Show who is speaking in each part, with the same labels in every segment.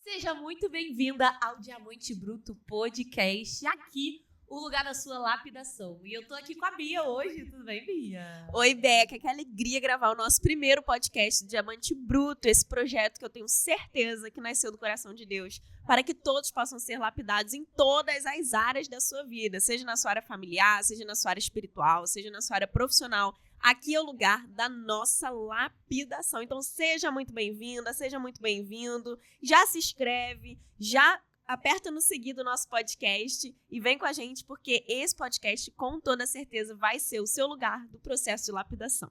Speaker 1: Seja muito bem-vinda ao Diamante Bruto Podcast, aqui o lugar da sua lapidação. E eu tô aqui com a Bia hoje, tudo bem, Bia?
Speaker 2: Oi, Beca, que alegria gravar o nosso primeiro podcast do Diamante Bruto, esse projeto que eu tenho certeza que nasceu do coração de Deus, para que todos possam ser lapidados em todas as áreas da sua vida, seja na sua área familiar, seja na sua área espiritual, seja na sua área profissional. Aqui é o lugar da nossa lapidação. Então, seja muito bem-vinda, seja muito bem-vindo. Já se inscreve, já aperta no seguir do nosso podcast e vem com a gente, porque esse podcast, com toda certeza, vai ser o seu lugar do processo de lapidação.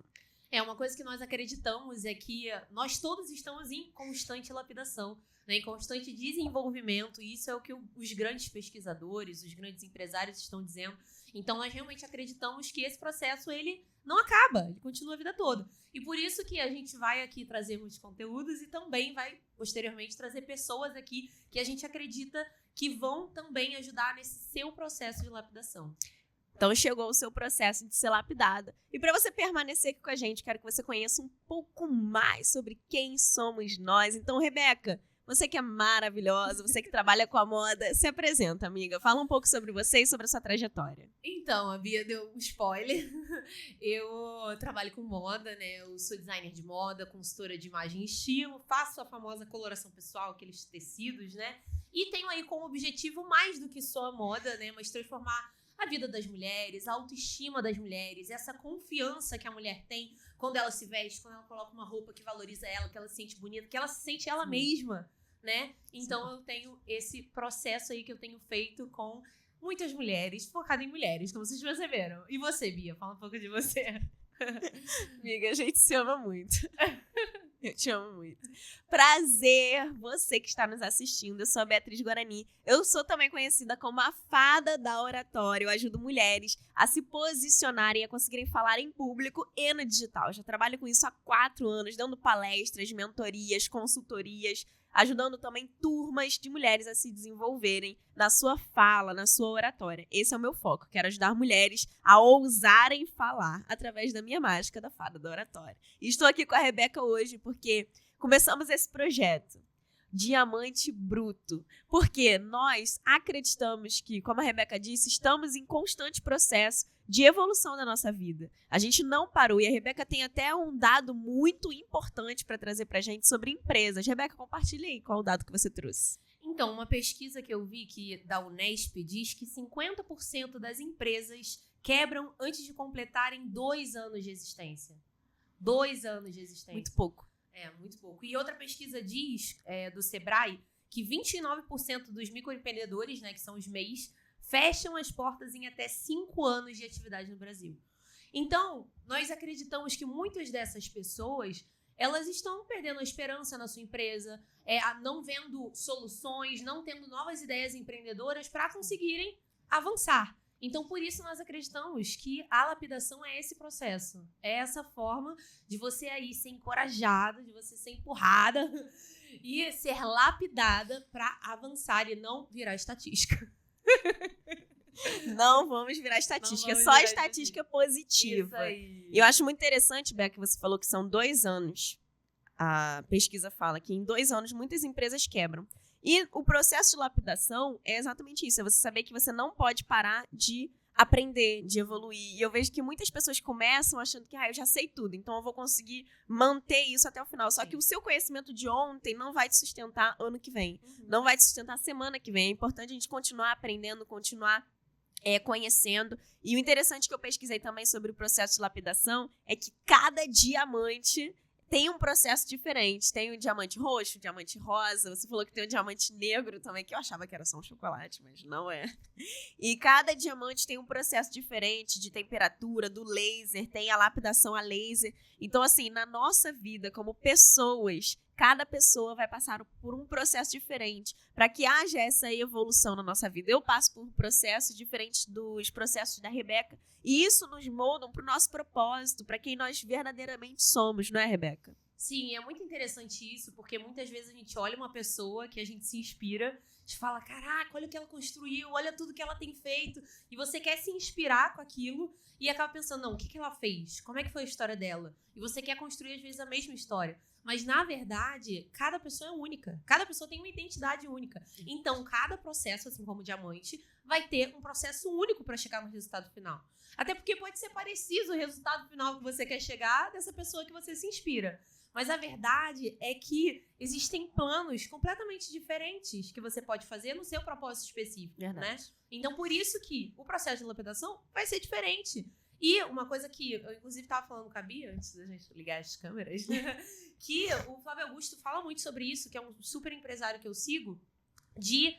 Speaker 1: Uma coisa que nós acreditamos é que nós todos estamos em constante lapidação, né, em constante desenvolvimento, e isso é o que os grandes pesquisadores, os grandes empresários estão dizendo. Então, nós realmente acreditamos que esse processo, ele não acaba, ele continua a vida toda. E por isso que a gente vai aqui trazer muitos conteúdos e também vai, posteriormente, trazer pessoas aqui que a gente acredita que vão também ajudar nesse seu processo de lapidação.
Speaker 2: Então, chegou o seu processo de ser lapidada. E para você permanecer aqui com a gente, quero que você conheça um pouco mais sobre quem somos nós. Então, Rebeca, você que é maravilhosa, você que trabalha com a moda, se apresenta, amiga. Fala um pouco sobre você e sobre a sua trajetória.
Speaker 1: Então, a Bia deu um spoiler. Eu trabalho com moda, né? Eu sou designer de moda, consultora de imagem e estilo, faço a famosa coloração pessoal, aqueles tecidos, né? E tenho aí como objetivo mais do que só a moda, né? Mas transformar a vida das mulheres, a autoestima das mulheres, essa confiança que a mulher tem quando ela se veste, quando ela coloca uma roupa que valoriza ela, que ela se sente bonita, que ela se sente ela mesma, né? Então eu tenho esse processo aí que eu tenho feito com muitas mulheres, focado em mulheres, como vocês perceberam. E você, Bia? Fala um pouco de você.
Speaker 2: Amiga, a gente se ama muito. Eu te amo muito. Prazer, você que está nos assistindo. Eu sou a Beatriz Guarani. Eu sou também conhecida como a fada da oratória. Eu ajudo mulheres a se posicionarem e a conseguirem falar em público e no digital. Eu já trabalho com isso há 4 anos, dando palestras, mentorias, consultorias, ajudando também turmas de mulheres a se desenvolverem na sua fala, na sua oratória. Esse é o meu foco. Quero ajudar mulheres a ousarem falar através da minha mágica da fada da oratória. E estou aqui com a Rebeca hoje porque começamos esse projeto, Diamante Bruto, porque nós acreditamos que, como a Rebeca disse, estamos em constante processo de evolução da nossa vida. A gente não parou e a Rebeca tem até um dado muito importante para trazer para a gente sobre empresas. Rebeca, compartilha aí qual o dado que você trouxe.
Speaker 1: Então, uma pesquisa que eu vi que da Unesp diz que 50% das empresas quebram antes de completarem 2 anos de existência. 2 anos de existência.
Speaker 2: Muito pouco.
Speaker 1: Muito pouco. E outra pesquisa diz, do Sebrae, que 29% dos microempreendedores, né, que são os MEIs, fecham as portas em até 5 anos de atividade no Brasil. Então, nós acreditamos que muitas dessas pessoas, elas estão perdendo a esperança na sua empresa, não vendo soluções, não tendo novas ideias empreendedoras para conseguirem avançar. Então, por isso, nós acreditamos que a lapidação é esse processo. É essa forma de você aí ser encorajada, de você ser empurrada e ser lapidada para avançar e não virar estatística.
Speaker 2: Não vamos virar estatística, só estatística positiva.
Speaker 1: Isso aí.
Speaker 2: E eu acho muito interessante, Beca, que você falou que são 2 anos. A pesquisa fala que em 2 anos muitas empresas quebram. E o processo de lapidação é exatamente isso, é você saber que você não pode parar de aprender, de evoluir. E eu vejo que muitas pessoas começam achando que eu já sei tudo, então eu vou conseguir manter isso até o final. Só que o seu conhecimento de ontem não vai te sustentar ano que vem, não vai te sustentar semana que vem. É importante a gente continuar aprendendo, continuar conhecendo. E o interessante que eu pesquisei também sobre o processo de lapidação é que cada diamante tem um processo diferente. Tem o diamante roxo, o diamante rosa. Você falou que tem o diamante negro também, que eu achava que era só um chocolate, mas não é. E cada diamante tem um processo diferente de temperatura, do laser, tem a lapidação a laser. Então, assim, na nossa vida, como pessoas, cada pessoa vai passar por um processo diferente para que haja essa evolução na nossa vida. Eu passo por processos diferentes dos processos da Rebeca e isso nos molda para o nosso propósito, para quem nós verdadeiramente somos, não é, Rebeca?
Speaker 1: Sim, é muito interessante isso, porque muitas vezes a gente olha uma pessoa que a gente se inspira, a gente fala, caraca, olha o que ela construiu, olha tudo que ela tem feito, e você quer se inspirar com aquilo e acaba pensando, não, o que ela fez? Como é que foi a história dela? E você quer construir, às vezes, a mesma história. Mas, na verdade, cada pessoa é única. Cada pessoa tem uma identidade única. Então, cada processo, assim como o diamante, vai ter um processo único para chegar no resultado final. Até porque pode ser parecido o resultado final que você quer chegar dessa pessoa que você se inspira. Mas a verdade é que existem planos completamente diferentes que você pode fazer no seu propósito específico, né? Então, por isso que o processo de lapidação vai ser diferente. E uma coisa que eu, inclusive, estava falando com a Bia, antes da gente ligar as câmeras, que o Flávio Augusto fala muito sobre isso, que é um super empresário que eu sigo, de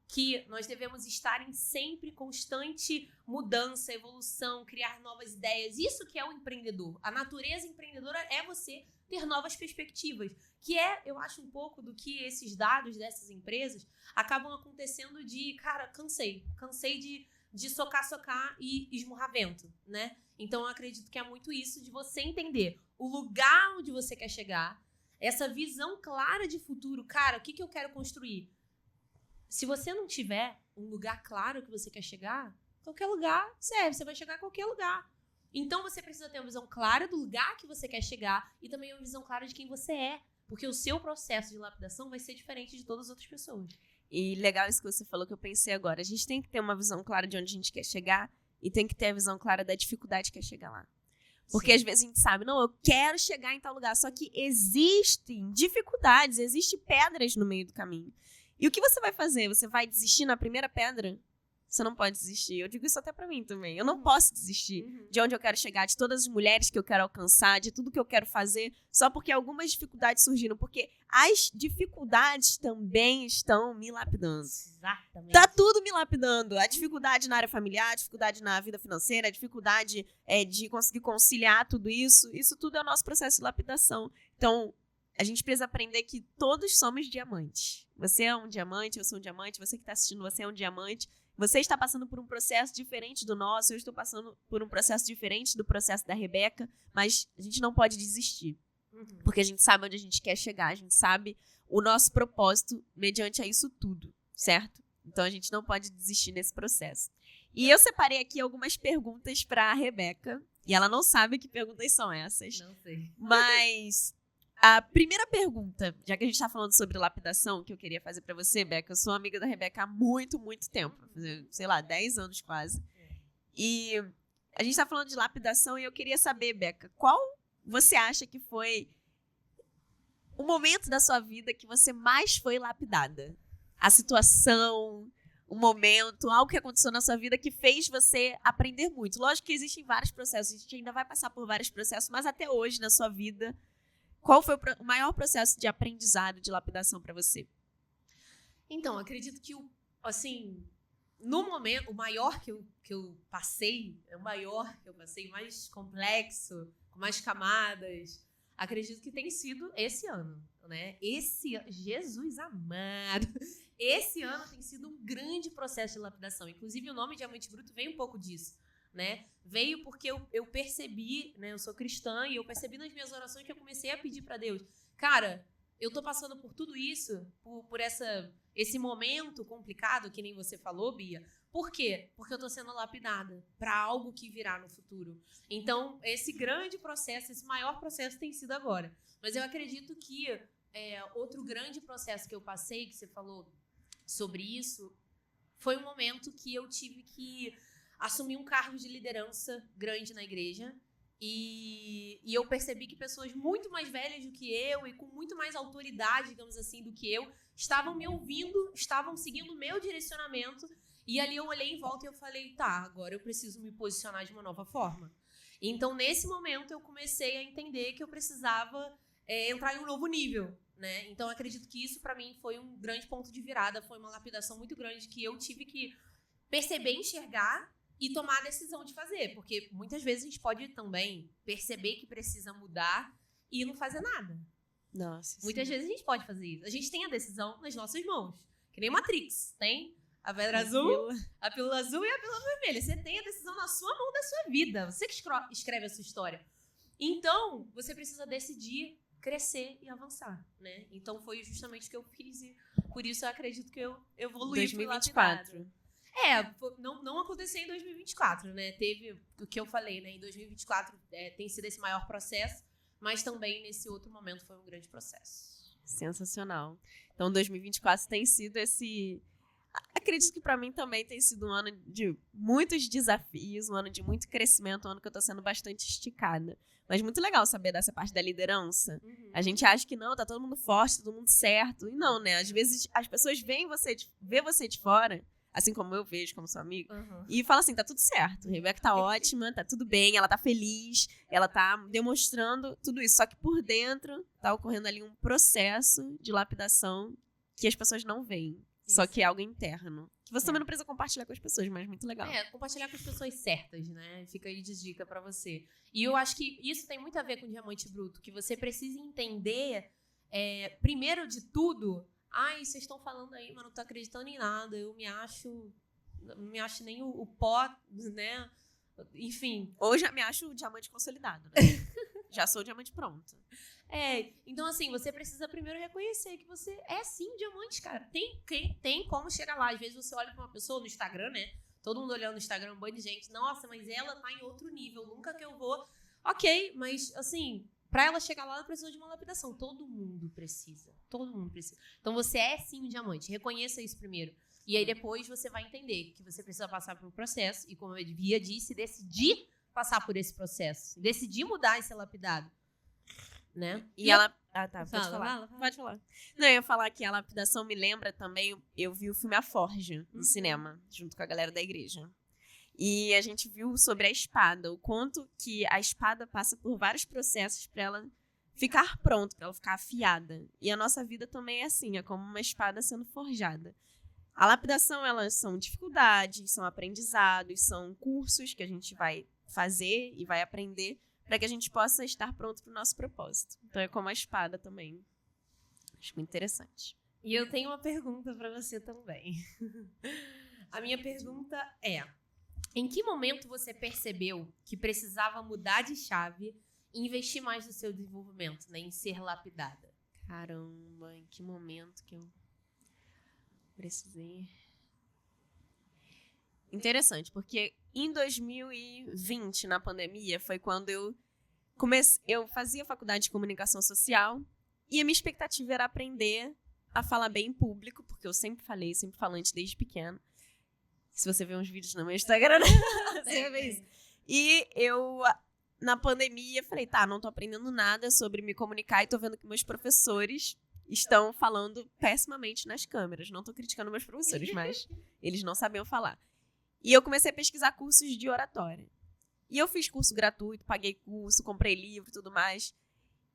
Speaker 1: que nós devemos estar em sempre constante mudança, evolução, criar novas ideias. Isso que é o empreendedor. A natureza empreendedora é você ter novas perspectivas, que é, eu acho, um pouco do que esses dados dessas empresas acabam acontecendo de, cara, cansei de socar e esmurrar vento, né? Então, eu acredito que é muito isso de você entender o lugar onde você quer chegar, essa visão clara de futuro. Cara, o que eu quero construir? Se você não tiver um lugar claro que você quer chegar, qualquer lugar serve, você vai chegar a qualquer lugar. Então, você precisa ter uma visão clara do lugar que você quer chegar e também uma visão clara de quem você é, porque o seu processo de lapidação vai ser diferente de todas as outras pessoas.
Speaker 2: E legal isso que você falou, que eu pensei agora. A gente tem que ter uma visão clara de onde a gente quer chegar e tem que ter a visão clara da dificuldade que é chegar lá. Porque às vezes a gente sabe, não, eu quero chegar em tal lugar, só que existem dificuldades, existem pedras no meio do caminho. E o que você vai fazer? Você vai desistir na primeira pedra? Você não pode desistir. Eu digo isso até pra mim também. Eu não posso desistir de onde eu quero chegar, de todas as mulheres que eu quero alcançar, de tudo que eu quero fazer, só porque algumas dificuldades surgiram. Porque as dificuldades também estão me lapidando.
Speaker 1: Exatamente.
Speaker 2: Tá tudo me lapidando. A dificuldade na área familiar, a dificuldade na vida financeira, a dificuldade de conseguir conciliar tudo isso. Isso tudo é o nosso processo de lapidação. Então, a gente precisa aprender que todos somos diamantes. Você é um diamante, eu sou um diamante, você que está assistindo, você é um diamante. Você está passando por um processo diferente do nosso, eu estou passando por um processo diferente do processo da Rebeca, mas a gente não pode desistir. Porque a gente sabe onde a gente quer chegar, a gente sabe o nosso propósito mediante a isso tudo, certo? Então a gente não pode desistir nesse processo. E eu separei aqui algumas perguntas para a Rebeca, e ela não sabe que perguntas são essas.
Speaker 1: Não sei.
Speaker 2: Mas a primeira pergunta, já que a gente tá falando sobre lapidação, que eu queria fazer pra você, Beca, eu sou amiga da Rebeca há muito, muito tempo. Sei lá, 10 anos quase. E a gente tá falando de lapidação e eu queria saber, Beca, qual você acha que foi o momento da sua vida que você mais foi lapidada? A situação, o momento, algo que aconteceu na sua vida que fez você aprender muito. Lógico que existem vários processos, a gente ainda vai passar por vários processos, mas até hoje na sua vida, qual foi o maior processo de aprendizado, de lapidação para você?
Speaker 1: Então, acredito que, no momento, o maior que eu passei, mais complexo, com mais camadas, acredito que tem sido esse ano, né? Jesus amado! Esse ano tem sido um grande processo de lapidação. Inclusive, o nome Diamante Bruto vem um pouco disso. Né? Veio porque eu percebi, né? Eu sou cristã e eu percebi nas minhas orações que eu comecei a pedir para Deus, cara, eu tô passando por tudo isso, por esse momento complicado, que nem você falou, Bia. Por quê? Porque eu tô sendo lapidada para algo que virá no futuro. Então, esse grande processo, esse maior processo tem sido agora. Mas eu acredito que outro grande processo que eu passei, que você falou sobre isso, foi um momento que eu tive que assumi um cargo de liderança grande na igreja e eu percebi que pessoas muito mais velhas do que eu e com muito mais autoridade, digamos assim, do que eu, estavam me ouvindo, estavam seguindo o meu direcionamento e ali eu olhei em volta e eu falei, tá, agora eu preciso me posicionar de uma nova forma. Então, nesse momento, eu comecei a entender que eu precisava entrar em um novo nível, né? Então, acredito que isso, para mim, foi um grande ponto de virada, foi uma lapidação muito grande que eu tive que perceber, enxergar e tomar a decisão de fazer, porque muitas vezes a gente pode também perceber que precisa mudar e não fazer nada.
Speaker 2: Nossa,
Speaker 1: muitas vezes a gente pode fazer isso. A gente tem a decisão nas nossas mãos, que nem Matrix, tem a pedra azul, a pílula azul e a pílula vermelha. Você tem a decisão na sua mão da sua vida, você que escreve a sua história. Então, você precisa decidir crescer e avançar, né? Então, foi justamente o que eu fiz e por isso eu acredito que eu evoluí.
Speaker 2: 2024.
Speaker 1: Não aconteceu em 2024, né? Teve o que eu falei, né? Em 2024 tem sido esse maior processo, mas também nesse outro momento foi um grande processo.
Speaker 2: Sensacional. Então, 2024 tem sido esse... Acredito que pra mim também tem sido um ano de muitos desafios, um ano de muito crescimento, um ano que eu tô sendo bastante esticada. Mas muito legal saber dessa parte da liderança. A gente acha que não, tá todo mundo forte, todo mundo certo. E não, né? Às vezes as pessoas veem vê você de fora, assim como eu vejo, como seu amigo, e falam assim, tá tudo certo. A Rebeca tá ótima, tá tudo bem, ela tá feliz, ela tá demonstrando tudo isso. Só que por dentro tá ocorrendo ali um processo de lapidação que as pessoas não veem. Só que é algo interno. Que você também não precisa compartilhar com as pessoas, mas muito legal.
Speaker 1: Compartilhar com as pessoas certas, né? Fica aí de dica pra você. E eu acho que isso tem muito a ver com diamante bruto, que você precisa entender, primeiro de tudo, vocês estão falando aí, mas não tô acreditando em nada, eu não me acho nem o pó, né? Enfim.
Speaker 2: Ou já me acho o diamante consolidado, né? Já sou o diamante pronto.
Speaker 1: Então assim, você precisa primeiro reconhecer que você é sim diamante, cara. Tem como chegar lá. Às vezes você olha pra uma pessoa no Instagram, né? Todo mundo olhando no Instagram, um bando de gente. Nossa, mas ela tá em outro nível. Nunca que eu vou... Ok, mas assim, pra ela chegar lá, ela precisa de uma lapidação. Todo mundo precisa. Todo mundo precisa. Então você é sim um diamante. Reconheça isso primeiro. E aí depois você vai entender que você precisa passar por um processo. E como a Bia disse, decidir passar por esse processo. Decidir mudar e ser lapidado. Né?
Speaker 2: E ela... Ah, tá. Pode falar.
Speaker 1: Fala.
Speaker 2: Pode falar. Não, eu ia falar que a lapidação me lembra também... Eu vi o filme A Forja no cinema, junto com a galera da igreja. E a gente viu sobre a espada, o quanto que a espada passa por vários processos para ela ficar pronta, para ela ficar afiada. E a nossa vida também é assim, é como uma espada sendo forjada. A lapidação, elas são dificuldades, são aprendizados, são cursos que a gente vai fazer e vai aprender para que a gente possa estar pronto para o nosso propósito. Então é como a espada também. Acho muito interessante.
Speaker 1: E eu tenho uma pergunta para você também. A minha pergunta é: em que momento você percebeu que precisava mudar de chave e investir mais no seu desenvolvimento, né, em ser lapidada?
Speaker 2: Caramba, em que momento que eu precisei... Interessante, porque em 2020, na pandemia, foi quando eu fazia faculdade de comunicação social e a minha expectativa era aprender a falar bem em público, porque eu sempre falante desde pequena. Se você ver uns vídeos no meu Instagram, você vai ver isso. E eu, na pandemia, falei, não tô aprendendo nada sobre me comunicar e tô vendo que meus professores estão falando pessimamente nas câmeras. Não tô criticando meus professores, mas eles não sabiam falar. E eu comecei a pesquisar cursos de oratória. E eu fiz curso gratuito, paguei curso, comprei livro e tudo mais.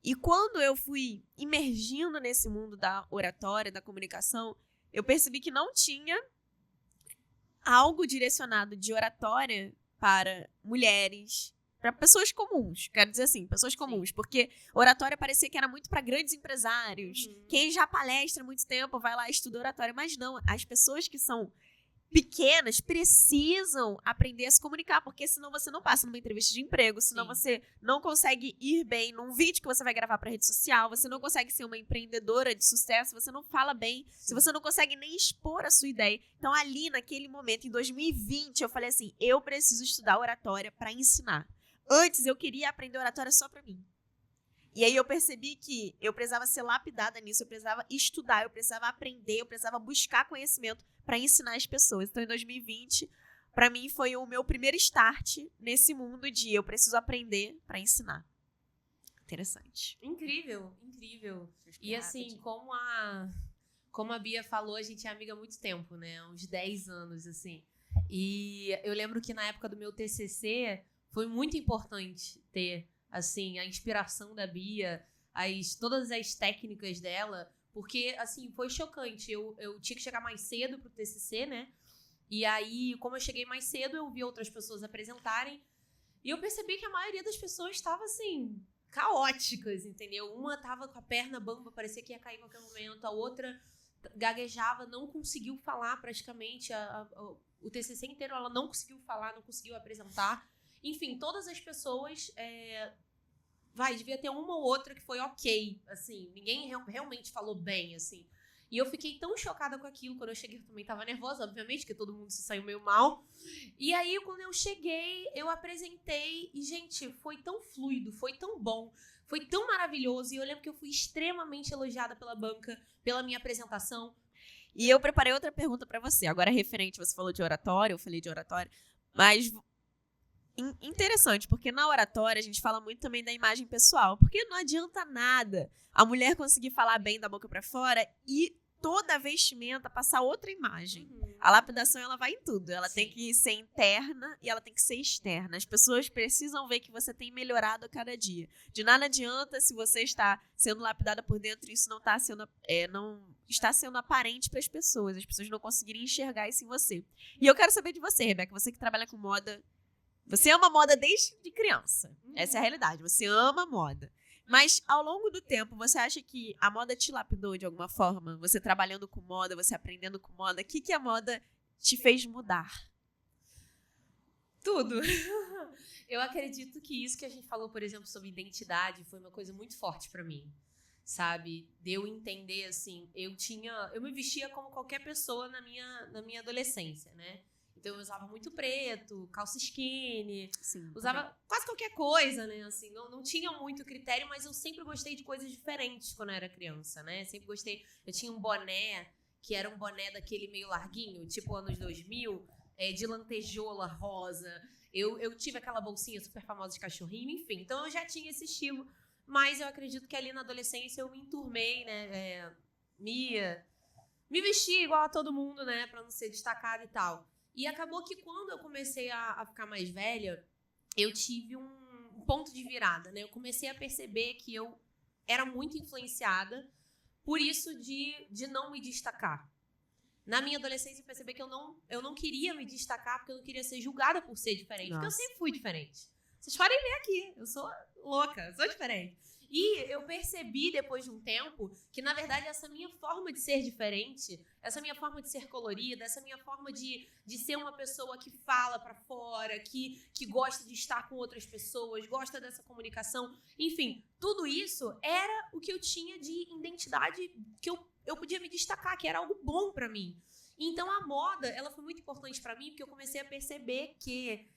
Speaker 2: E quando eu fui imergindo nesse mundo da oratória, da comunicação, eu percebi que não tinha algo direcionado de oratória para mulheres, para pessoas comuns. Quero dizer assim, pessoas comuns. Sim. Porque oratória parecia que era muito para grandes empresários. Quem já palestra há muito tempo vai lá e estuda oratória. Mas não, as pessoas que são pequenas precisam aprender a se comunicar, porque senão você não passa numa entrevista de emprego, senão você não consegue ir bem num vídeo que você vai gravar para rede social, você não consegue ser uma empreendedora de sucesso, você não fala bem, se você não consegue nem expor a sua ideia. Então ali, naquele momento, em 2020, eu falei assim, eu preciso estudar oratória para ensinar. Antes, eu queria aprender oratória só para mim. E aí eu percebi que eu precisava ser lapidada nisso, eu precisava estudar, eu precisava aprender, eu precisava buscar conhecimento para ensinar as pessoas. Então, em 2020, para mim, foi o meu primeiro start nesse mundo de eu preciso aprender para ensinar. Interessante.
Speaker 1: Incrível, incrível. E assim, como a Bia falou, a gente é amiga há muito tempo, né? Uns 10 anos, assim. E eu lembro que na época do meu TCC, foi muito importante ter, assim, a inspiração da Bia, todas as técnicas dela, porque, assim, foi chocante. Eu tinha que chegar mais cedo pro TCC, né? E aí, como eu cheguei mais cedo, eu vi outras pessoas apresentarem. E eu percebi que a maioria das pessoas estava, assim, caóticas, entendeu? Uma tava com a perna bamba, parecia que ia cair em qualquer momento. A outra gaguejava, não conseguiu falar praticamente. O TCC inteiro ela não conseguiu falar, não conseguiu apresentar. Enfim, todas as pessoas... devia ter uma ou outra que foi ok, assim, ninguém realmente falou bem, assim. E eu fiquei tão chocada com aquilo, quando eu cheguei eu também tava nervosa, obviamente, porque todo mundo se saiu meio mal. E aí, quando eu cheguei, eu apresentei, e, gente, foi tão fluido, foi tão bom, Foi tão maravilhoso. E eu lembro que eu fui extremamente elogiada pela banca, pela minha apresentação.
Speaker 2: E eu preparei outra pergunta pra você. Agora, referente, você falou de oratória, eu falei de oratória. Mas interessante, porque na oratória a gente fala muito também da imagem pessoal. Porque não adianta nada a mulher conseguir falar bem da boca pra fora e toda a vestimenta passar outra imagem. A lapidação, ela vai em tudo. Ela tem que ser interna e ela tem que ser externa. As pessoas precisam ver que você tem melhorado a cada dia. De nada adianta se você está sendo lapidada por dentro e isso não está sendo aparente para as pessoas não conseguirem enxergar isso em você. E eu quero saber de você, Rebeca, você que trabalha com moda. Você ama moda desde criança. Essa é a realidade. Você ama moda. Mas, ao longo do tempo, você acha que a moda te lapidou de alguma forma? Você trabalhando com moda, você aprendendo com moda, o que a moda te fez mudar?
Speaker 1: Tudo. Eu acredito que isso que a gente falou, por exemplo, sobre identidade, foi uma coisa muito forte pra mim, sabe? De eu entender, assim, eu me vestia como qualquer pessoa na minha adolescência, né? Então, eu usava muito preto, calça skinny, usava quase qualquer coisa, né? Assim, não tinha muito critério, mas eu sempre gostei de coisas diferentes quando eu era criança, né? Sempre gostei. Eu tinha um boné, que era um boné daquele meio larguinho, tipo anos 2000, de lantejola rosa. Eu tive aquela bolsinha super famosa de cachorrinho, enfim. Então, eu já tinha esse estilo, mas eu acredito que ali na adolescência eu me enturmei, né? Me vesti igual a todo mundo, né? Pra não ser destacada e tal. E acabou que quando eu comecei a ficar mais velha, eu tive um ponto de virada, né? Eu comecei a perceber que eu era muito influenciada por isso de não me destacar. Na minha adolescência, eu percebi que eu não queria me destacar porque eu não queria ser julgada por ser diferente. Nossa. Porque eu sempre fui diferente. Vocês podem ver aqui, eu sou louca, eu sou diferente. E eu percebi, depois de um tempo, que, na verdade, essa minha forma de ser diferente, essa minha forma de ser colorida, essa minha forma de ser uma pessoa que fala pra fora, que gosta de estar com outras pessoas, gosta dessa comunicação, enfim, tudo isso era o que eu tinha de identidade que eu podia me destacar, que era algo bom pra mim. Então, a moda, ela foi muito importante pra mim, porque eu comecei a perceber que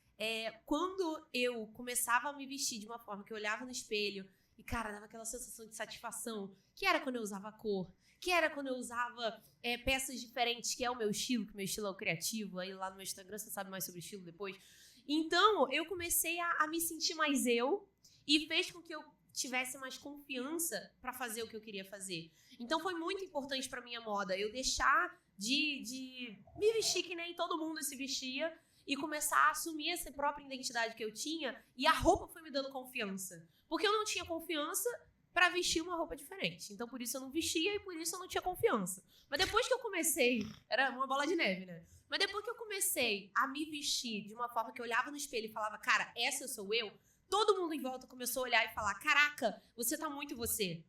Speaker 1: quando eu começava a me vestir de uma forma que eu olhava no espelho, e, cara, dava aquela sensação de satisfação, que era quando eu usava cor, que era quando eu usava peças diferentes, que é o meu estilo, que o meu estilo é o criativo. Aí lá no meu Instagram você sabe mais sobre o estilo depois. Então, eu comecei a me sentir mais eu e fez com que eu tivesse mais confiança para fazer o que eu queria fazer. Então, foi muito importante para minha moda eu deixar de me vestir que nem todo mundo se vestia e começar a assumir essa própria identidade que eu tinha, e a roupa foi me dando confiança. Porque eu não tinha confiança pra vestir uma roupa diferente. Então, por isso eu não vestia e por isso eu não tinha confiança. Mas depois que eu comecei... Era uma bola de neve, né? Mas depois que eu comecei a me vestir de uma forma que eu olhava no espelho e falava, cara, essa sou eu, todo mundo em volta começou a olhar e falar, caraca, você tá muito você.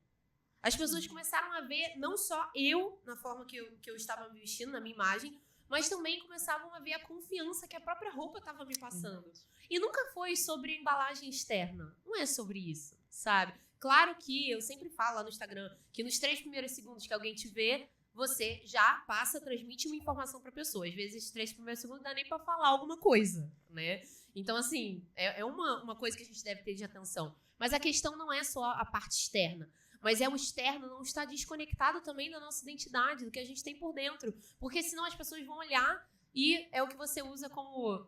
Speaker 1: As pessoas começaram a ver não só eu, na forma que eu estava me vestindo, na minha imagem, mas também começavam a ver a confiança que a própria roupa estava me passando. E nunca foi sobre a embalagem externa. Não é sobre isso, sabe? Claro que eu sempre falo lá no Instagram que nos 3 primeiros segundos que alguém te vê, você já transmite uma informação pra pessoa. Às vezes, esses 3 primeiros segundos não dá nem pra falar alguma coisa, né? Então, assim, é uma coisa que a gente deve ter de atenção. Mas a questão não é só a parte externa. Mas o externo não está desconectado também da nossa identidade, do que a gente tem por dentro. Porque senão as pessoas vão olhar e é o que você usa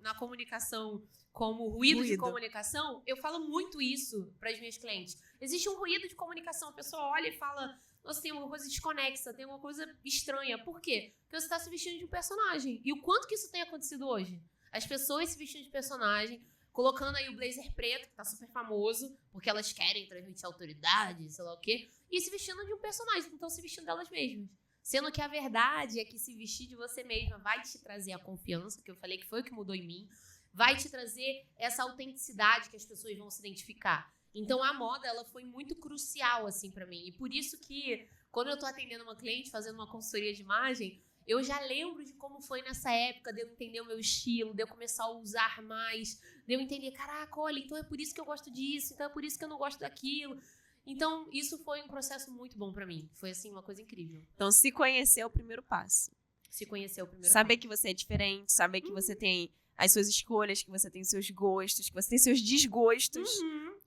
Speaker 1: na comunicação, como ruído de comunicação. Eu falo muito isso para as minhas clientes. Existe um ruído de comunicação. A pessoa olha e fala, nossa, tem alguma coisa desconexa, tem alguma coisa estranha. Por quê? Porque você está se vestindo de um personagem. E o quanto que isso tem acontecido hoje? As pessoas se vestindo de personagem, colocando aí o blazer preto, que tá super famoso, porque elas querem transmitir autoridade, sei lá o quê, e se vestindo de um personagem, não estão se vestindo delas mesmas. Sendo que a verdade é que se vestir de você mesma vai te trazer a confiança, que eu falei que foi o que mudou em mim, vai te trazer essa autenticidade que as pessoas vão se identificar. Então, a moda, ela foi muito crucial, assim, pra mim. E por isso que, quando eu tô atendendo uma cliente, fazendo uma consultoria de imagem, eu já lembro de como foi nessa época, de eu entender o meu estilo, de eu começar a usar mais, de eu entender, caraca, olha, então é por isso que eu gosto disso, então é por isso que eu não gosto daquilo. Então, isso foi um processo muito bom pra mim. Foi, assim, uma coisa incrível.
Speaker 2: Então, se conhecer é o primeiro passo.
Speaker 1: Se conhecer é o primeiro
Speaker 2: saber
Speaker 1: passo.
Speaker 2: Que você é diferente, saber que você tem as suas escolhas, que você tem seus gostos, que você tem seus desgostos.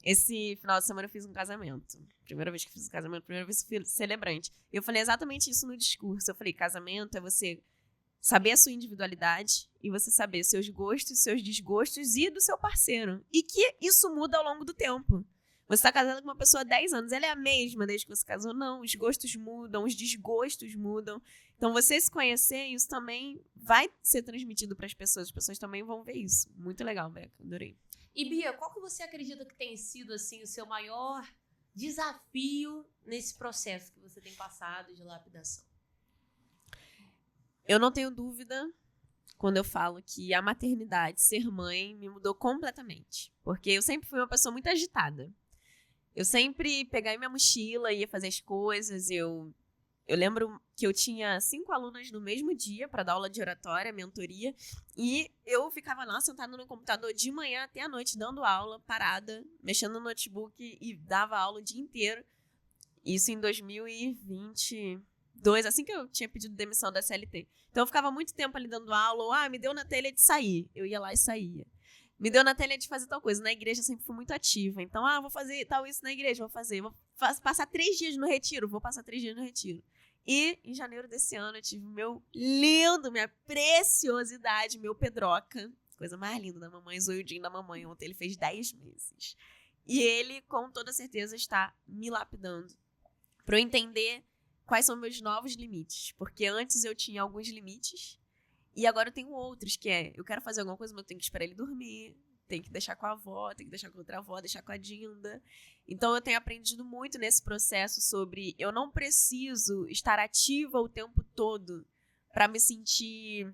Speaker 2: Esse final de semana eu fiz um casamento. Primeira vez que fiz um casamento, primeira vez que fui celebrante. E eu falei exatamente isso no discurso. Eu falei, casamento é você saber a sua individualidade e você saber seus gostos, seus desgostos e do seu parceiro. E que isso muda ao longo do tempo. Você tá casado com uma pessoa há 10 anos, ela é a mesma desde que você casou? Não, os gostos mudam, os desgostos mudam. Então, você se conhecer, isso também vai ser transmitido para as pessoas também vão ver isso. Muito legal, Beca, adorei.
Speaker 1: E Bia, qual que você acredita que tem sido, assim, o seu maior desafio nesse processo que você tem passado de lapidação?
Speaker 2: Eu não tenho dúvida quando eu falo que a maternidade, ser mãe, me mudou completamente. Porque eu sempre fui uma pessoa muito agitada. Eu sempre pegava minha mochila, ia fazer as coisas. Eu lembro que eu tinha 5 alunas no mesmo dia para dar aula de oratória, mentoria. E eu ficava lá sentada no computador de manhã até a noite, dando aula, parada, mexendo no notebook e dava aula o dia inteiro. Isso em 2022, assim que eu tinha pedido demissão da CLT. Então eu ficava muito tempo ali dando aula, ou me deu na telha de sair. Eu ia lá e saía. Me deu na telha de fazer tal coisa. Na igreja eu sempre fui muito ativa. Então, vou fazer tal isso na igreja, vou fazer. Vou passar 3 dias no retiro, vou passar 3 dias no retiro. E em janeiro desse ano eu tive meu lindo, minha preciosidade, meu Pedroca. Coisa mais linda da mamãe, zoiudinho da mamãe. Ontem ele fez 10 meses. E ele, com toda certeza, está me lapidando. Para eu entender quais são meus novos limites. Porque antes eu tinha alguns limites. E agora eu tenho outros, que eu quero fazer alguma coisa, mas eu tenho que esperar ele dormir, tenho que deixar com a avó, tenho que deixar com outra avó, deixar com a Dinda. Então eu tenho aprendido muito nesse processo sobre eu não preciso estar ativa o tempo todo para me sentir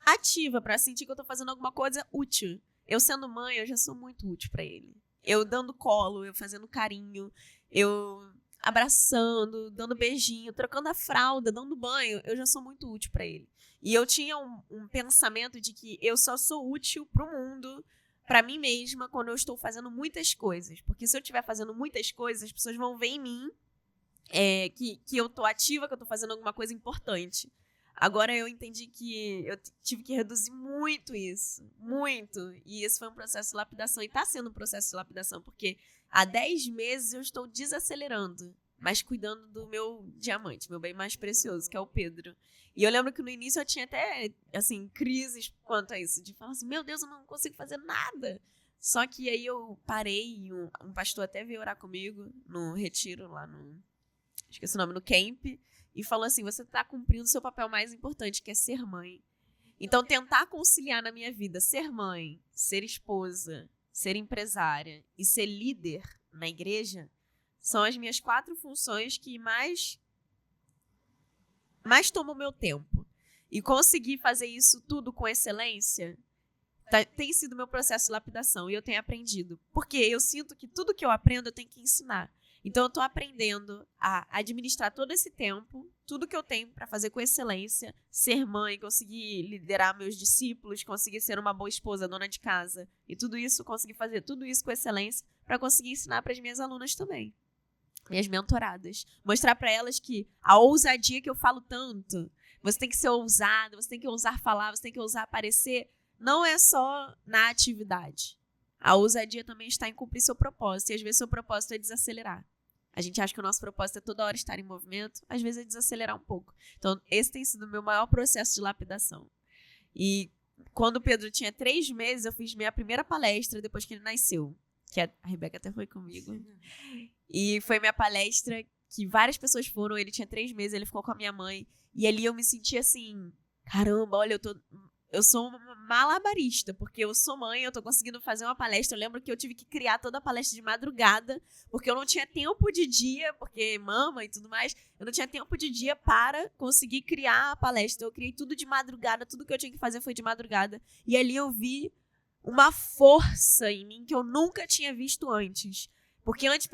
Speaker 2: ativa, para sentir que eu tô fazendo alguma coisa útil. Eu sendo mãe, eu já sou muito útil para ele. Eu dando colo, eu fazendo carinho, eu abraçando, dando beijinho, trocando a fralda, dando banho, eu já sou muito útil para ele. E eu tinha um pensamento de que eu só sou útil pro mundo, pra mim mesma, quando eu estou fazendo muitas coisas. Porque se eu estiver fazendo muitas coisas, as pessoas vão ver em mim que eu tô ativa, que eu tô fazendo alguma coisa importante. Agora eu entendi que eu tive que reduzir muito isso. Muito. E esse foi um processo de lapidação. E tá sendo um processo de lapidação, porque há 10 meses eu estou desacelerando, mas cuidando do meu diamante, meu bem mais precioso, que é o Pedro. E eu lembro que no início eu tinha até, assim, crises quanto a isso, de falar assim, meu Deus, eu não consigo fazer nada. Só que aí eu parei, um pastor até veio orar comigo no retiro lá esqueci o nome, no camp, e falou assim, você tá cumprindo o seu papel mais importante, que é ser mãe. Então tentar conciliar na minha vida ser mãe, ser esposa, ser empresária e ser líder na igreja são as minhas 4 funções que mais tomam o meu tempo. E conseguir fazer isso tudo com excelência tem sido meu processo de lapidação. E eu tenho aprendido. Porque eu sinto que tudo que eu aprendo eu tenho que ensinar. Então eu estou aprendendo a administrar todo esse tempo, tudo que eu tenho para fazer com excelência, ser mãe, conseguir liderar meus discípulos, conseguir ser uma boa esposa, dona de casa. E tudo isso, conseguir fazer tudo isso com excelência para conseguir ensinar para as minhas alunas também. Minhas mentoradas. Mostrar para elas que a ousadia que eu falo tanto, você tem que ser ousado, você tem que ousar falar, você tem que ousar aparecer, não é só na atividade. A ousadia também está em cumprir seu propósito, e às vezes seu propósito é desacelerar. A gente acha que o nosso propósito é toda hora estar em movimento, às vezes é desacelerar um pouco. Então, esse tem sido o meu maior processo de lapidação. E quando o Pedro tinha 3 meses, eu fiz minha primeira palestra depois que ele nasceu. Que a Rebeca até foi comigo. E foi minha palestra que várias pessoas foram. Ele tinha 3 meses, ele ficou com a minha mãe. E ali eu me senti assim, caramba, olha, eu sou uma malabarista, porque eu sou mãe, eu tô conseguindo fazer uma palestra. Eu lembro que eu tive que criar toda a palestra de madrugada, porque eu não tinha tempo de dia, porque mama e tudo mais, eu não tinha tempo de dia para conseguir criar a palestra. Eu criei tudo de madrugada, tudo que eu tinha que fazer foi de madrugada. E ali eu vi uma força em mim que eu nunca tinha visto antes. Porque antes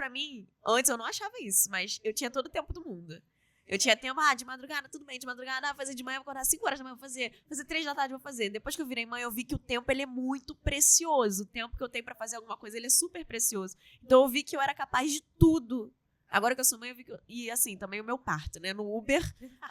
Speaker 2: eu não achava isso, mas eu tinha todo o tempo do mundo. Eu tinha tempo, de madrugada, tudo bem, de madrugada, fazer de manhã, vou acordar 5 horas da manhã, vou fazer 3 da tarde, vou fazer. Depois que eu virei mãe, eu vi que o tempo, ele é muito precioso. O tempo que eu tenho pra fazer alguma coisa, ele é super precioso. Então eu vi que eu era capaz de tudo. Agora que eu sou mãe, eu vi que E assim, também o meu parto, né, no Uber,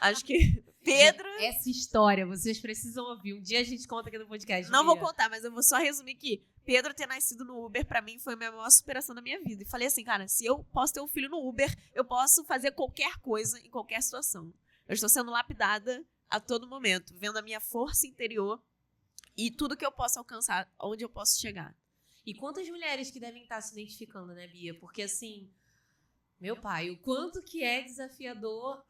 Speaker 2: acho que Pedro...
Speaker 1: Essa história, vocês precisam ouvir. Um dia a gente conta aqui no podcast.
Speaker 2: Não vou contar, mas eu vou só resumir que Pedro ter nascido no Uber, pra mim, foi a maior superação da minha vida. E falei assim, cara, se eu posso ter um filho no Uber, eu posso fazer qualquer coisa em qualquer situação. Eu estou sendo lapidada a todo momento, vendo a minha força interior e tudo que eu posso alcançar, onde eu posso chegar.
Speaker 1: E quantas mulheres que devem estar se identificando, né, Bia? Porque, assim, meu pai, o quanto que é desafiador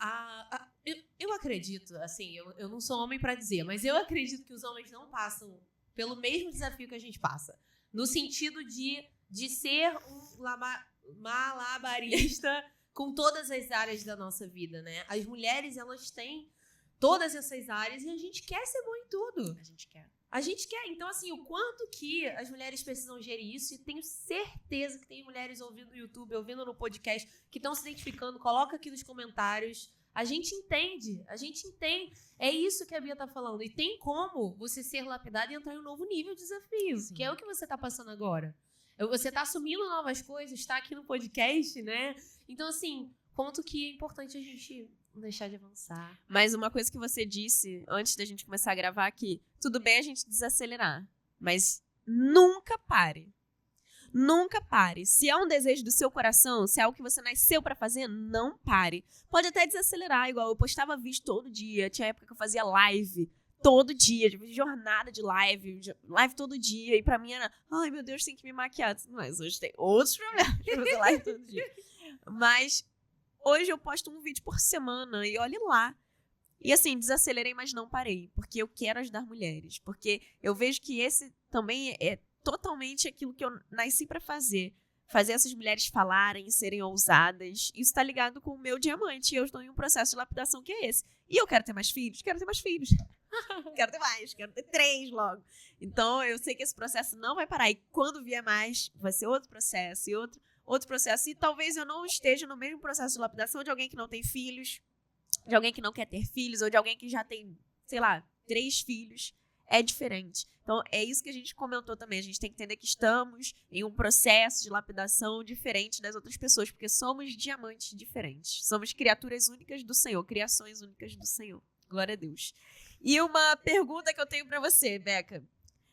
Speaker 1: eu acredito, assim, eu não sou homem pra dizer, mas eu acredito que os homens não passam pelo mesmo desafio que a gente passa. No sentido de ser um malabarista com todas as áreas da nossa vida, né? As mulheres, elas têm todas essas áreas e a gente quer ser bom em tudo.
Speaker 2: A gente quer.
Speaker 1: A gente quer. Então, assim, o quanto que as mulheres precisam gerir isso, e tenho certeza que tem mulheres ouvindo no YouTube, ouvindo no podcast, que estão se identificando, coloca aqui nos comentários. A gente entende. É isso que a Bia tá falando. E tem como você ser lapidada e entrar em um novo nível de desafio, Sim. que é o que você tá passando agora. Você tá assumindo novas coisas, tá aqui no podcast, né? Então, assim, quanto que é importante a gente não deixar de avançar.
Speaker 2: Mas uma coisa que você disse antes da gente começar a gravar aqui, tudo bem a gente desacelerar, mas nunca pare. Nunca pare. Se é um desejo do seu coração, se é algo que você nasceu pra fazer, não pare. Pode até desacelerar, igual eu postava vídeo todo dia, tinha época que eu fazia live todo dia, tipo, jornada de live todo dia, e pra mim era, ai meu Deus, tem que me maquiar. Mas hoje tem outros problemas de fazer live todo dia. Mas hoje eu posto um vídeo por semana e olhe lá. E assim, desacelerei, mas não parei, porque eu quero ajudar mulheres, porque eu vejo que esse também é totalmente aquilo que eu nasci pra fazer. Fazer essas mulheres falarem, serem ousadas. Isso tá ligado com o meu diamante. E eu estou em um processo de lapidação que é esse. E eu quero ter mais filhos? Quero ter mais filhos. Quero ter mais, quero ter 3 logo. Então, eu sei que esse processo não vai parar. E quando vier mais, vai ser outro processo e outro processo. E talvez eu não esteja no mesmo processo de lapidação de alguém que não tem filhos, de alguém que não quer ter filhos, ou de alguém que já tem, sei lá, 3 filhos. É diferente. Então, é isso que a gente comentou também. A gente tem que entender que estamos em um processo de lapidação diferente das outras pessoas, porque somos diamantes diferentes. Somos criaturas únicas do Senhor, criações únicas do Senhor. Glória a Deus. E uma pergunta que eu tenho pra você, Beca,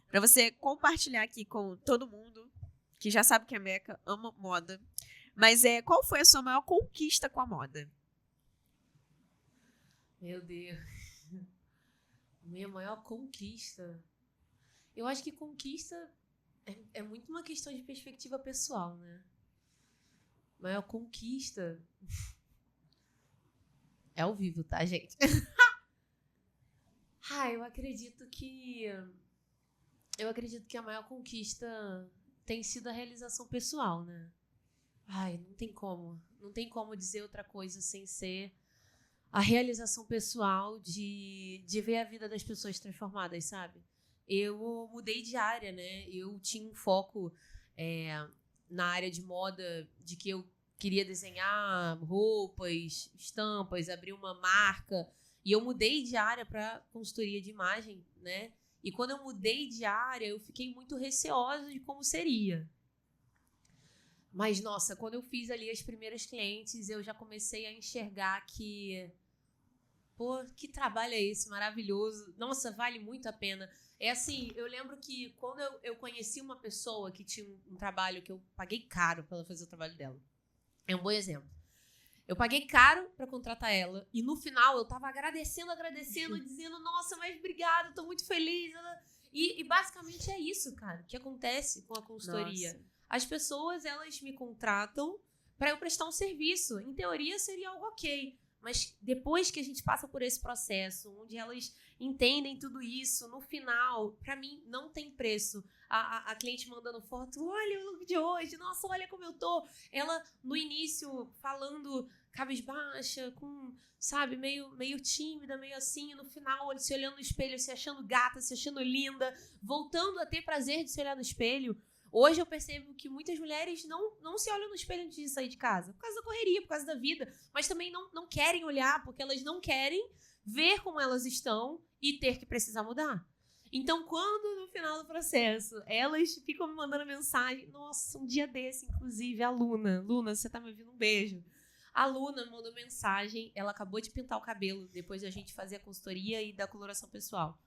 Speaker 2: pra você compartilhar aqui com todo mundo, que já sabe que a Beca ama moda, mas qual foi a sua maior conquista com a moda?
Speaker 1: Meu Deus. Minha maior conquista. Eu acho que conquista é muito uma questão de perspectiva pessoal, né? Maior conquista é ao vivo, tá, gente? Eu acredito que a maior conquista tem sido a realização pessoal, né? Não tem como dizer outra coisa sem ser a realização pessoal de ver a vida das pessoas transformadas, sabe? Eu mudei de área, né? Eu tinha um foco na área de moda, de que eu queria desenhar roupas, estampas, abrir uma marca. E eu mudei de área para consultoria de imagem, né? E quando eu mudei de área, eu fiquei muito receosa de como seria. Mas, nossa, quando eu fiz ali as primeiras clientes, eu já comecei a enxergar que... Pô, que trabalho é esse maravilhoso. Nossa, vale muito a pena. É assim, eu lembro que quando eu conheci uma pessoa que tinha um trabalho que eu paguei caro para ela fazer o trabalho dela. É um bom exemplo. Eu paguei caro para contratar ela e no final eu tava agradecendo, dizendo, nossa, mas obrigada, tô muito feliz. E basicamente é isso, cara, que acontece com a consultoria. Nossa. As pessoas, elas me contratam para eu prestar um serviço. Em teoria seria algo ok. Mas depois que a gente passa por esse processo, onde elas entendem tudo isso, no final, pra mim, não tem preço. A cliente mandando foto, olha o look de hoje, nossa, olha como eu tô. Ela, no início, falando cabisbaixa, com, sabe, meio tímida, meio assim. No final, se olhando no espelho, se achando gata, se achando linda, voltando a ter prazer de se olhar no espelho. Hoje eu percebo que muitas mulheres não se olham no espelho antes de sair de casa. Por causa da correria, por causa da vida. Mas também não querem olhar, porque elas não querem ver como elas estão e ter que precisar mudar. Então, quando no final do processo, elas ficam me mandando mensagem... Nossa, um dia desse, inclusive, a Luna, você tá me ouvindo? Um beijo. A Luna mandou mensagem, ela acabou de pintar o cabelo, depois da gente fazer a consultoria e da coloração pessoal.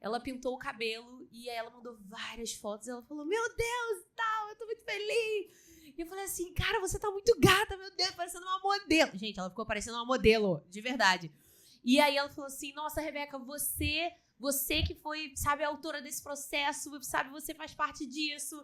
Speaker 1: ela pintou o cabelo e aí ela mandou várias fotos. Ela falou, meu Deus, tal, eu tô muito feliz. E eu falei assim, cara, você tá muito gata, meu Deus, parecendo uma modelo. Gente, ela ficou parecendo uma modelo, de verdade. E aí ela falou assim, nossa, Rebeca, você que foi, sabe, a autora desse processo, sabe, você faz parte disso,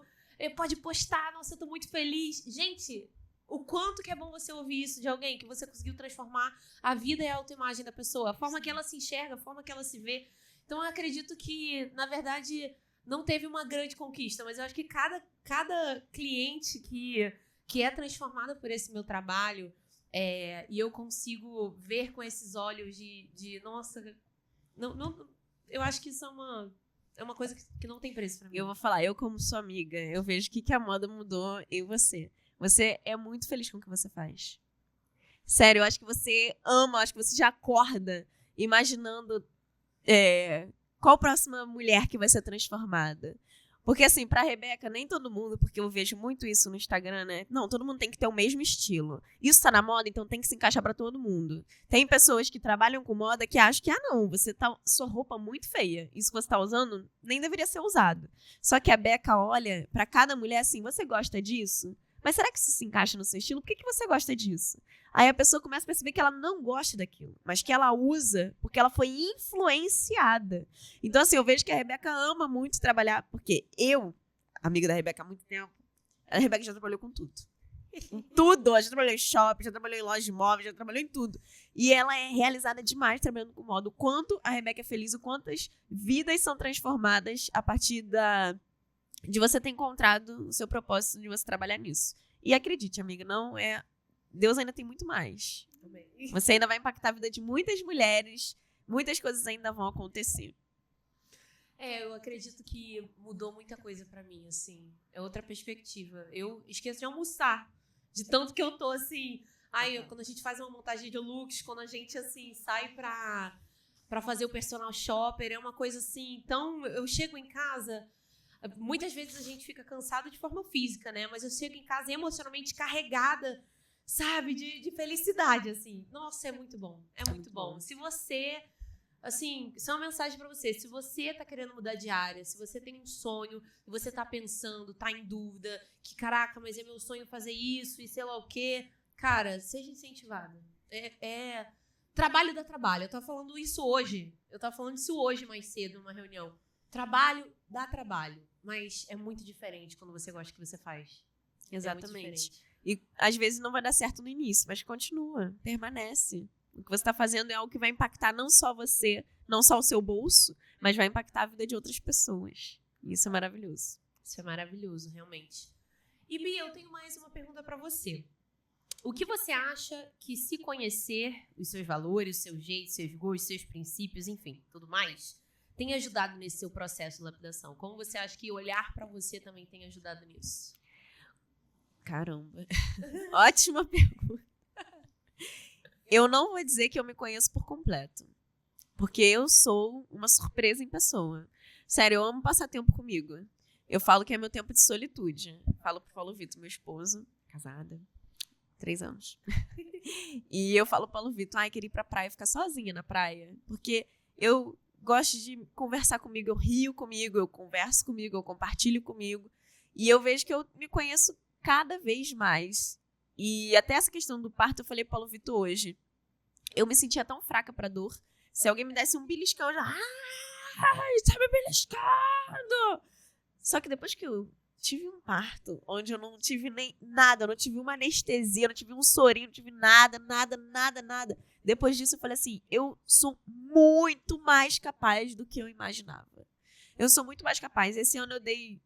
Speaker 1: pode postar, nossa, eu tô muito feliz. Gente, o quanto que é bom você ouvir isso de alguém, que você conseguiu transformar a vida e a autoimagem da pessoa, a forma que ela se enxerga, a forma que ela se vê. Então eu acredito que, na verdade, não teve uma grande conquista, mas eu acho que cada cliente que é transformada por esse meu trabalho, e eu consigo ver com esses olhos de nossa, não, eu acho que isso é uma coisa que não tem preço pra mim.
Speaker 2: Eu vou falar, eu como sua amiga, eu vejo o que a moda mudou em você. Você é muito feliz com o que você faz. Sério, eu acho que você ama, acho que você já acorda imaginando qual a próxima mulher que vai ser transformada. Porque, assim, pra Rebeca, nem todo mundo, porque eu vejo muito isso no Instagram, né? Não, todo mundo tem que ter o mesmo estilo. Isso tá na moda, então tem que se encaixar pra todo mundo. Tem pessoas que trabalham com moda que acham que, não, sua roupa muito feia. Isso que você tá usando nem deveria ser usado. Só que a Beca olha pra cada mulher assim, você gosta disso? Mas será que isso se encaixa no seu estilo? Por que você gosta disso? Aí a pessoa começa a perceber que ela não gosta daquilo, mas que ela usa porque ela foi influenciada. Então, assim, eu vejo que a Rebeca ama muito trabalhar, porque eu, amiga da Rebeca há muito tempo, a Rebeca já trabalhou com tudo. Em tudo. Ela já trabalhou em shopping, já trabalhou em loja de móveis, já trabalhou em tudo. E ela é realizada demais trabalhando com moda. O quanto a Rebeca é feliz, o quantas vidas são transformadas a partir de você ter encontrado o seu propósito de você trabalhar nisso. E acredite, amiga, Deus ainda tem muito mais.
Speaker 1: Amém.
Speaker 2: Você ainda vai impactar a vida de muitas mulheres, muitas coisas ainda vão acontecer.
Speaker 1: Eu acredito que mudou muita coisa pra mim, assim. É outra perspectiva. Eu esqueço de almoçar, de tanto que eu tô, assim... Quando a gente faz uma montagem de looks, quando a gente, assim, sai pra fazer o personal shopper, é uma coisa, assim... Então, eu chego em casa... Muitas vezes a gente fica cansado de forma física, né? Mas eu chego em casa emocionalmente carregada, sabe? De felicidade, assim. Nossa, é muito bom. É muito bom. Se você... Assim, isso é uma mensagem pra você. Se você tá querendo mudar de área, se você tem um sonho, e você tá pensando, tá em dúvida, que caraca, mas é meu sonho fazer isso e sei lá o quê. Cara, seja incentivada. Trabalho dá trabalho. Eu tava falando isso hoje. Mais cedo, numa reunião. Trabalho dá trabalho. Mas é muito diferente quando você gosta do que você faz.
Speaker 2: Exatamente. E às vezes não vai dar certo no início, mas continua, permanece. O que você está fazendo é algo que vai impactar não só você, não só o seu bolso, mas vai impactar a vida de outras pessoas. E isso é maravilhoso.
Speaker 1: Isso é maravilhoso, realmente. E Bia, eu tenho mais uma pergunta para você. O que você acha que se conhecer os seus valores, o seu jeito, seus gostos, seus princípios, enfim, tudo mais, tem ajudado nesse seu processo de lapidação? Como você acha que olhar para você também tem ajudado nisso?
Speaker 2: Caramba. Ótima pergunta. Eu não vou dizer que eu me conheço por completo. Porque eu sou uma surpresa em pessoa. Sério, eu amo passar tempo comigo. Eu falo que é meu tempo de solitude. Falo pro Paulo Vitor, meu esposo, casada, 3 anos. E eu falo pro Paulo Vitor, queria ir pra praia, ficar sozinha na praia. Porque eu gosto de conversar comigo, eu rio comigo, eu converso comigo, eu compartilho comigo. E eu vejo que eu me conheço cada vez mais. E até essa questão do parto, eu falei pro Paulo Vitor hoje. Eu me sentia tão fraca pra dor. Se alguém me desse um beliscão, eu já... tá me beliscando! Só que depois que eu tive um parto, onde eu não tive nem nada, eu não tive uma anestesia, eu não tive um sorinho, não tive nada. Depois disso eu falei assim, eu sou muito mais capaz do que eu imaginava. Eu sou muito mais capaz. Esse ano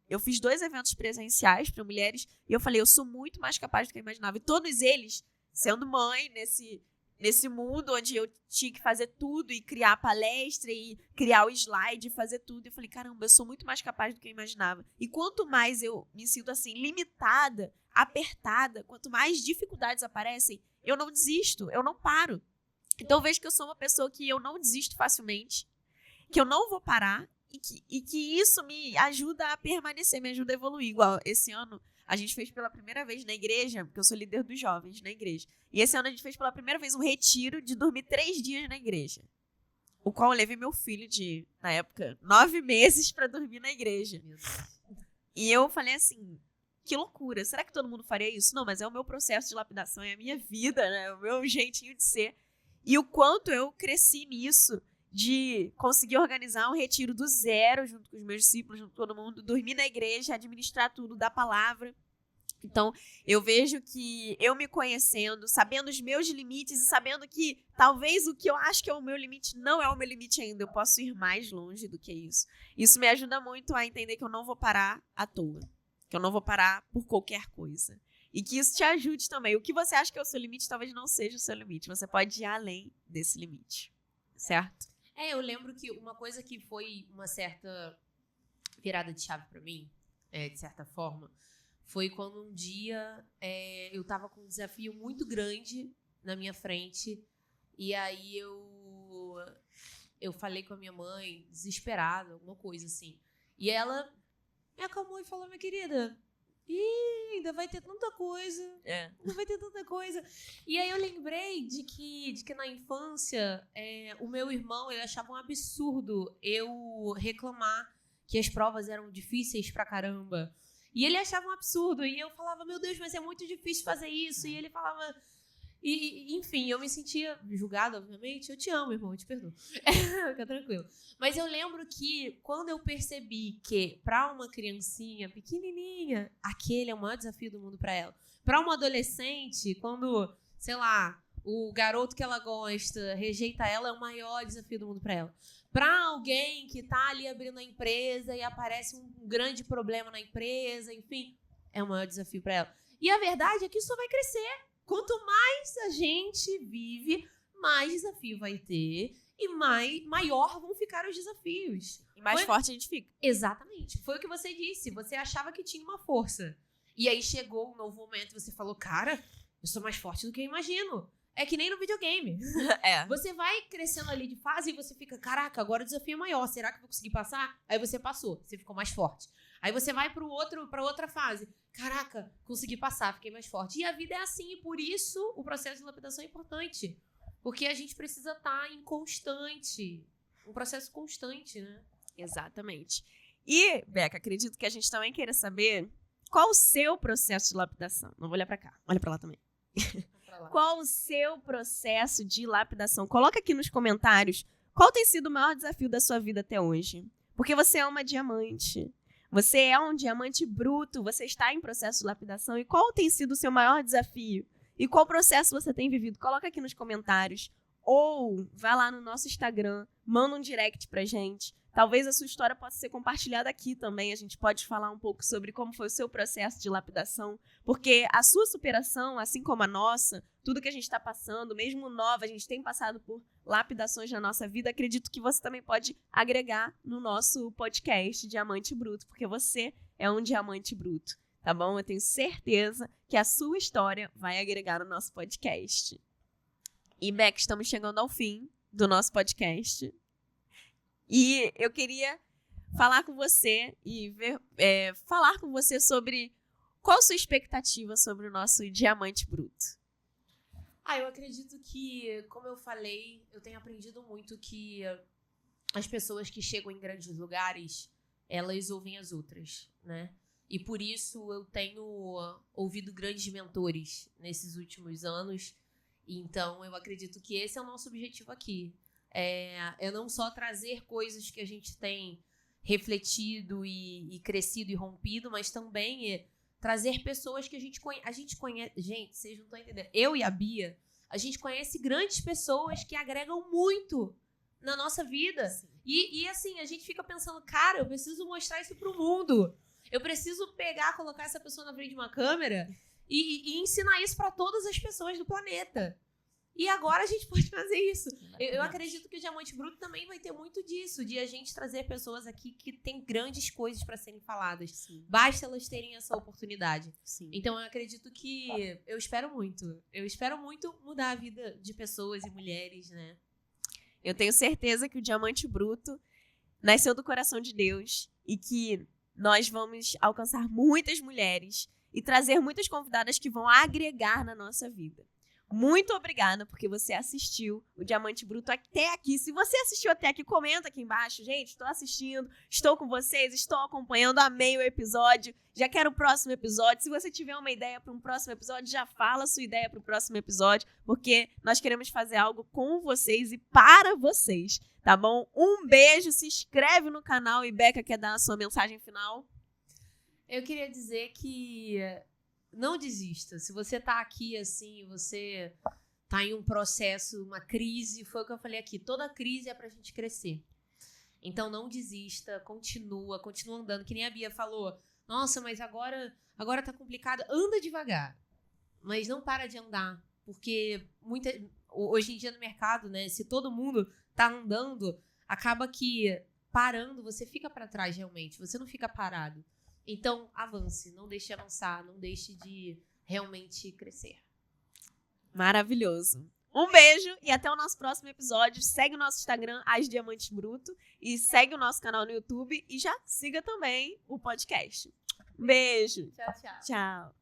Speaker 2: eu fiz 2 eventos presenciais para mulheres e eu falei, eu sou muito mais capaz do que eu imaginava. E todos eles, sendo mãe nesse mundo onde eu tinha que fazer tudo e criar a palestra e criar o slide e fazer tudo. Eu falei, caramba, eu sou muito mais capaz do que eu imaginava. E quanto mais eu me sinto assim, limitada, apertada, quanto mais dificuldades aparecem, eu não desisto, eu não paro. Então eu vejo que eu sou uma pessoa que eu não desisto facilmente, que eu não vou parar e que isso me ajuda a permanecer, me ajuda a evoluir. Igual esse ano, a gente fez pela primeira vez na igreja, porque eu sou líder dos jovens na igreja. E esse ano a gente fez pela primeira vez um retiro de dormir 3 dias na igreja. o qual eu levei meu filho de, na época, 9 meses pra dormir na igreja.
Speaker 1: Meu Deus.
Speaker 2: E eu falei assim, que loucura, será que todo mundo faria isso? Não, mas é o meu processo de lapidação, é a minha vida, né? É o meu jeitinho de ser. E o quanto eu cresci nisso, de conseguir organizar um retiro do zero, junto com os meus discípulos, junto com todo mundo, dormir na igreja, administrar tudo, dar palavra. Então, eu vejo que eu me conhecendo, sabendo os meus limites e sabendo que talvez o que eu acho que é o meu limite não é o meu limite ainda, eu posso ir mais longe do que isso. Isso me ajuda muito a entender que eu não vou parar à toa, que eu não vou parar por qualquer coisa. E que isso te ajude também. O que você acha que é o seu limite talvez não seja o seu limite. Você pode ir além desse limite, certo?
Speaker 1: Eu lembro que uma coisa que foi uma certa virada de chave pra mim, de certa forma, foi quando um dia eu tava com um desafio muito grande na minha frente. E aí eu falei com a minha mãe, desesperada, alguma coisa assim. E ela me acalmou e falou, minha querida, ainda vai ter tanta coisa. Ainda vai ter tanta coisa. E aí eu lembrei de que na infância, o meu irmão, ele achava um absurdo eu reclamar que as provas eram difíceis pra caramba. E ele achava um absurdo. E eu falava, meu Deus, mas é muito difícil fazer isso. E ele falava... enfim, eu me sentia julgada, obviamente. Eu te amo, irmão, eu te perdoo. Fica tranquilo. Mas eu lembro que quando eu percebi que pra uma criancinha pequenininha, aquele é o maior desafio do mundo pra ela. Pra uma adolescente, quando, sei lá, o garoto que ela gosta rejeita ela, é o maior desafio do mundo pra ela. Pra alguém que tá ali abrindo a empresa e aparece um grande problema na empresa, enfim, é o maior desafio pra ela. E a verdade é que isso só vai crescer. Quanto mais a gente vive, mais desafio vai ter e maior vão ficar os desafios.
Speaker 2: E mais forte a gente fica.
Speaker 1: Exatamente. Foi o que você disse. Você achava que tinha uma força. E aí chegou um novo momento e você falou, cara, eu sou mais forte do que eu imagino. É que nem no videogame. Você vai crescendo ali de fase e você fica, caraca, agora o desafio é maior. Será que eu vou conseguir passar? Aí você passou, você ficou mais forte. Aí você vai pra outra fase. Caraca, consegui passar, fiquei mais forte. E a vida é assim, e por isso o processo de lapidação é importante. Porque a gente precisa estar em constante. Um processo constante, né?
Speaker 2: Exatamente. E, Beca, acredito que a gente também queira saber qual o seu processo de lapidação. Não vou olhar pra cá, olha pra lá também. Qual o seu processo de lapidação? Coloca aqui nos comentários qual tem sido o maior desafio da sua vida até hoje. Porque você é uma diamante. Você é um diamante bruto. Você está em processo de lapidação. E qual tem sido o seu maior desafio? E qual processo você tem vivido? Coloca aqui nos comentários. Ou vai lá no nosso Instagram, manda um direct pra gente. Talvez a sua história possa ser compartilhada aqui também. A gente pode falar um pouco sobre como foi o seu processo de lapidação. Porque a sua superação, assim como a nossa, tudo que a gente está passando, mesmo nova, a gente tem passado por lapidações na nossa vida. Acredito que você também pode agregar no nosso podcast Diamante Bruto, porque você é um diamante bruto, tá bom? Eu tenho certeza que a sua história vai agregar no nosso podcast. E, Beck, estamos chegando ao fim do nosso podcast. E eu queria falar com você falar com você sobre qual a sua expectativa sobre o nosso diamante bruto.
Speaker 1: Eu acredito que, como eu falei, eu tenho aprendido muito que as pessoas que chegam em grandes lugares, elas ouvem as outras, né? E por isso eu tenho ouvido grandes mentores nesses últimos anos. Então eu acredito que esse é o nosso objetivo aqui. É não só trazer coisas que a gente tem refletido e crescido e rompido, mas também trazer pessoas que a gente conhece. Gente, vocês não estão entendendo. Eu e a Bia, a gente conhece grandes pessoas que agregam muito na nossa vida. E assim, a gente fica pensando, cara, eu preciso mostrar isso pro mundo. Eu preciso colocar essa pessoa na frente de uma câmera e ensinar isso para todas as pessoas do planeta. E agora a gente pode fazer isso. Eu acredito que o Diamante Bruto também vai ter muito disso, de a gente trazer pessoas aqui que têm grandes coisas para serem faladas. Sim. Basta elas terem essa oportunidade. Sim. Então eu acredito que eu espero muito mudar a vida de pessoas e mulheres, né?
Speaker 2: Eu tenho certeza que o Diamante Bruto nasceu do coração de Deus e que nós vamos alcançar muitas mulheres e trazer muitas convidadas que vão agregar na nossa vida. Muito obrigada porque você assistiu o Diamante Bruto até aqui. Se você assistiu até aqui, comenta aqui embaixo. Gente, estou assistindo, estou com vocês, estou acompanhando, amei o episódio. Já quero o próximo episódio. Se você tiver uma ideia para um próximo episódio, já fala a sua ideia para o próximo episódio, porque nós queremos fazer algo com vocês e para vocês, tá bom? Um beijo, se inscreve no canal e Beca quer dar a sua mensagem final?
Speaker 1: Eu queria dizer que não desista. Se você tá aqui assim, você tá em um processo, uma crise, foi o que eu falei aqui, toda crise é pra gente crescer. Então não desista, continua andando, que nem a Bia falou. Nossa, mas agora tá complicado. Anda devagar, mas não para de andar, porque hoje em dia no mercado, né, se todo mundo tá andando, acaba que parando, você fica para trás realmente, você não fica parado. Então, avance, não deixe de avançar, não deixe de realmente crescer.
Speaker 2: Maravilhoso. Um beijo e até o nosso próximo episódio. Segue o nosso Instagram, As Diamantes Bruto, e segue o nosso canal no YouTube e já siga também o podcast. Um beijo.
Speaker 1: Tchau, tchau.
Speaker 2: Tchau.